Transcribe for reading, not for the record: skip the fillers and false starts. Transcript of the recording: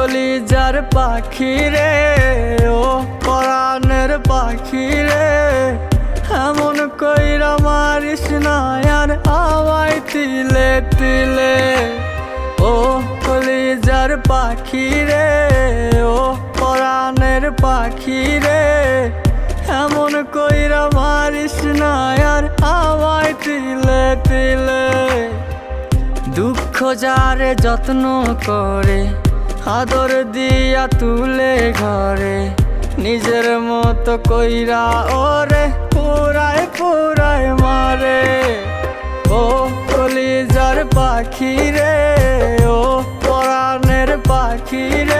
কলিজার পাখি রে, ও পরাণের পাখি রে, এমন কইরা মারিস না আর আমায় তিলে তিলে। ও কলিজার পাখি রে, ও পরাণের পাখি রে, এমন কইরা মারিস না আর আমায় তিলে তিলে। দুঃখ যারে যত্ন করে, আদর দিয়া তুলে ঘরে, নিজের মতো কইরা ওরে পুরায় পুরায় মারে। ও কলিজার পাখি রে, ও পরাণের পাখি রে,